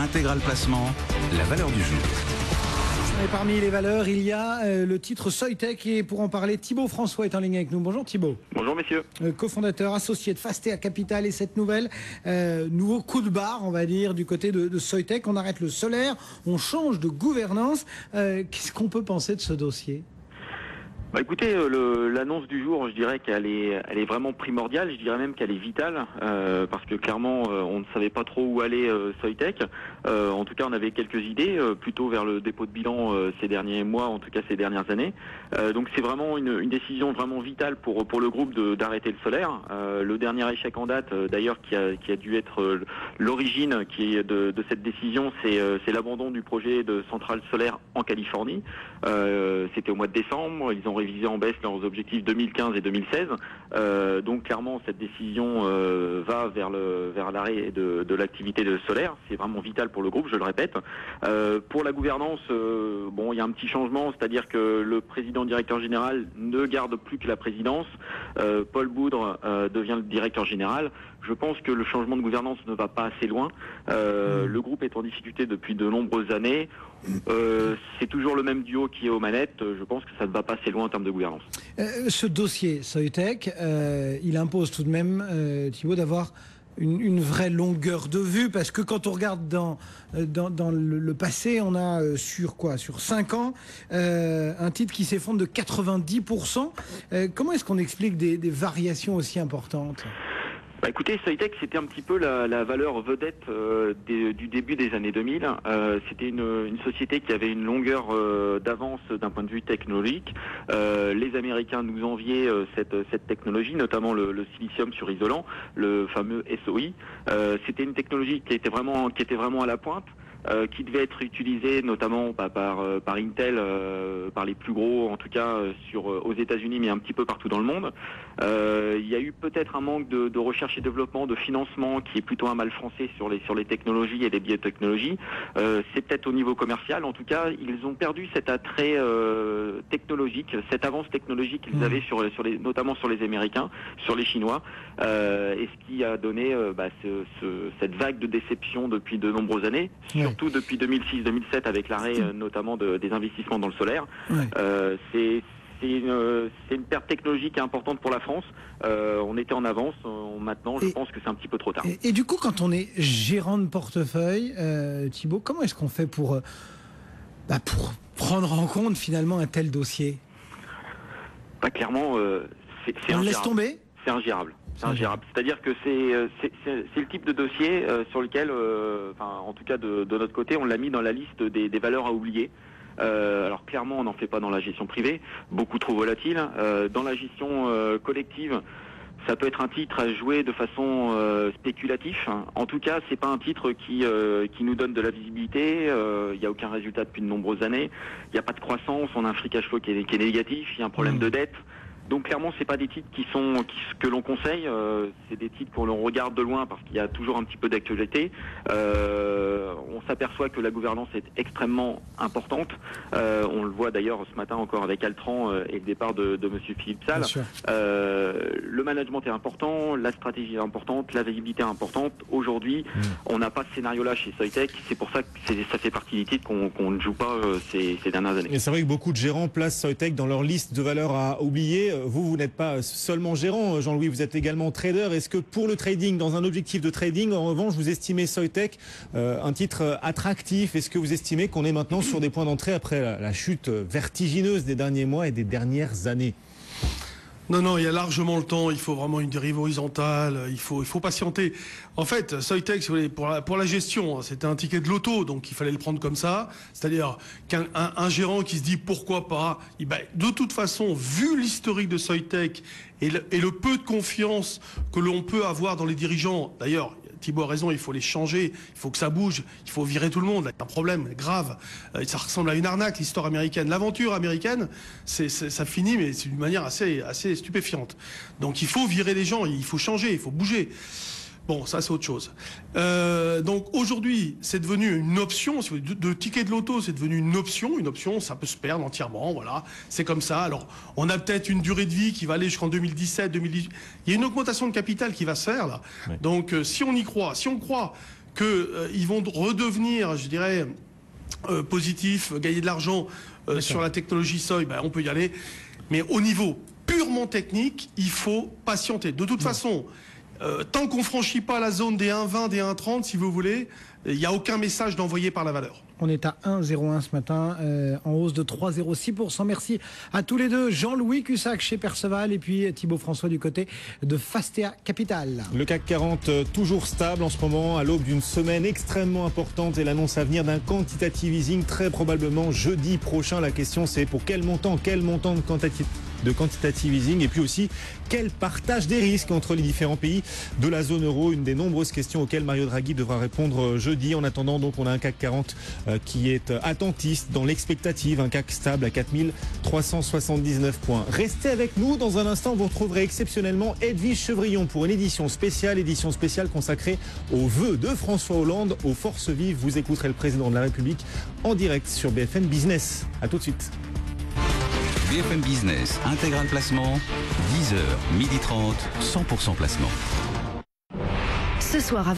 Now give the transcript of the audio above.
Intégral Placement, la valeur du jour. Et parmi les valeurs, il y a le titre Soitec. Et pour en parler, Thibaut François est en ligne avec nous. Bonjour Thibaut. Bonjour messieurs. Cofondateur associé de Fastea Capital. Et cette nouvelle, nouveau coup de barre, on va dire, du côté de Soitec. On arrête le solaire, on change de gouvernance. Qu'est-ce qu'on peut penser de ce dossier ? Écoutez, l'annonce du jour, je dirais qu'elle est vraiment primordiale, je dirais même qu'elle est vitale, parce que clairement, on ne savait pas trop où allait Soitec. En tout cas, on avait quelques idées, plutôt vers le dépôt de bilan ces derniers mois, en tout cas ces dernières années. Donc c'est vraiment une décision vraiment vitale pour le groupe d'arrêter le solaire. Le dernier échec en date, d'ailleurs, qui a dû être l'origine de cette décision, c'est l'abandon du projet de centrale solaire en Californie. C'était au mois de décembre, ils ont révisé en baisse leurs objectifs 2015 et 2016. Donc clairement, cette décision va vers l'arrêt de l'activité de solaire. C'est vraiment vital pour le groupe, je le répète. Pour la gouvernance, il y a un petit changement, c'est-à-dire que le président directeur général ne garde plus que la présidence. Paul Boudre devient le directeur général. Je pense que le changement de gouvernance ne va pas assez loin. Le groupe est en difficulté depuis de nombreuses années. C'est toujours le même duo qui est aux manettes. Je pense que ça ne va pas assez loin en termes de gouvernance. Ce dossier Soitec, il impose tout de même, Thibaut, d'avoir une vraie longueur de vue, parce que quand on regarde dans le passé, on a sur 5 ans, un titre qui s'effondre de 90%. Comment est-ce qu'on explique des variations aussi importantes ? Écoutez, Soitec, c'était un petit peu la valeur vedette du début des années 2000. C'était une société qui avait une longueur d'avance d'un point de vue technologique. Les Américains nous enviaient cette technologie, notamment le silicium sur isolant, le fameux SOI. C'était une technologie qui était vraiment à la pointe. Qui devait être utilisé notamment par Intel, par les plus gros, en tout cas aux États-Unis, mais un petit peu partout dans le monde. Il y a eu peut-être un manque de recherche et développement, de financement, qui est plutôt un mal français sur les technologies et les biotechnologies. C'est peut-être au niveau commercial. En tout cas, ils ont perdu cet attrait technologique, cette avance technologique qu'ils avaient notamment sur les Américains, sur les Chinois, et ce qui a donné cette vague de déception depuis de nombreuses années. Surtout depuis 2006-2007 avec l'arrêt notamment des investissements dans le solaire. C'est une perte technologique importante pour la France. On était en avance. Maintenant, je pense que c'est un petit peu trop tard. Et du coup, quand on est gérant de portefeuille, Thibaut, comment est-ce qu'on fait pour prendre en compte finalement un tel dossier ? Clairement, c'est on le laisse tomber ? C'est ingérable. C'est ingérable. C'est-à-dire que c'est le type de dossier sur lequel, en tout cas de notre côté, on l'a mis dans la liste des valeurs à oublier. Alors clairement, on n'en fait pas dans la gestion privée, beaucoup trop volatile. Dans la gestion collective, ça peut être un titre à jouer de façon spéculative. En tout cas, c'est pas un titre qui nous donne de la visibilité. Il n'y a aucun résultat depuis de nombreuses années. Il n'y a pas de croissance. On a un free cash flow qui est négatif. Il y a un problème de dette. Donc clairement, c'est pas des titres que l'on conseille. C'est des titres que l'on regarde de loin parce qu'il y a toujours un petit peu d'actualité. On s'aperçoit que la gouvernance est extrêmement importante. On le voit d'ailleurs ce matin encore avec Altran et le départ de Monsieur Philippe Salle. Le management est important, la stratégie est importante, la visibilité est importante. Aujourd'hui, on n'a pas ce scénario-là chez Soitec. C'est pour ça que ça fait partie des titres qu'on ne joue pas ces dernières années. Et c'est vrai que beaucoup de gérants placent Soitec dans leur liste de valeurs à oublier. Vous n'êtes pas seulement gérant, Jean-Louis, vous êtes également trader. Est-ce que pour le trading, dans un objectif de trading, en revanche, vous estimez Soitec un titre attractif ? Est-ce que vous estimez qu'on est maintenant sur des points d'entrée après la chute vertigineuse des derniers mois et des dernières années ? Non, il y a largement le temps. Il faut vraiment une dérive horizontale. Il faut patienter. En fait, Soitec, si vous voulez, pour la gestion, c'était un ticket de loto, donc il fallait le prendre comme ça. C'est-à-dire qu'un gérant qui se dit pourquoi pas, de toute façon, vu l'historique de Soitec et le peu de confiance que l'on peut avoir dans les dirigeants, d'ailleurs, Thibaut a raison, il faut les changer, il faut que ça bouge, il faut virer tout le monde. Il y a un problème grave. Ça ressemble à une arnaque, l'histoire américaine. L'aventure américaine, ça finit, mais c'est d'une manière assez stupéfiante. Donc il faut virer les gens, il faut changer, il faut bouger. Bon, ça c'est autre chose. Donc aujourd'hui, c'est devenu une option. De ticket de loto, c'est devenu une option. Une option, ça peut se perdre entièrement. Voilà, c'est comme ça. Alors, on a peut-être une durée de vie qui va aller jusqu'en 2017, 2018. Il y a une augmentation de capital qui va se faire là. Ouais. Donc, si on y croit, si on croit qu'ils vont redevenir, je dirais, positifs, gagner de l'argent sur la technologie soy, on peut y aller. Mais au niveau purement technique, il faut patienter. De toute façon, tant qu'on franchit pas la zone des 1,20, des 1,30, si vous voulez, il n'y a aucun message d'envoyer par la valeur. On est à 1,01 ce matin, en hausse de 3,06%. Merci à tous les deux. Jean-Louis Cussac chez Perceval et puis Thibaut François du côté de Fastea Capital. Le CAC 40 toujours stable en ce moment à l'aube d'une semaine extrêmement importante et l'annonce à venir d'un quantitative easing très probablement jeudi prochain. La question c'est pour quel montant de quantitative easing et puis aussi quel partage des risques entre les différents pays de la zone euro. Une des nombreuses questions auxquelles Mario Draghi devra répondre jeudi. En attendant, donc, on a un CAC 40 qui est attentiste dans l'expectative, un CAC stable à 4379 points. Restez avec nous. Dans un instant, vous retrouverez exceptionnellement Edwige Chevrillon pour une édition spéciale consacrée aux vœux de François Hollande aux forces vives. Vous écouterez le président de la République en direct sur BFM Business. À tout de suite. BFM Business, intégral placement, 10h, 12h30, 100% placement. Ce soir à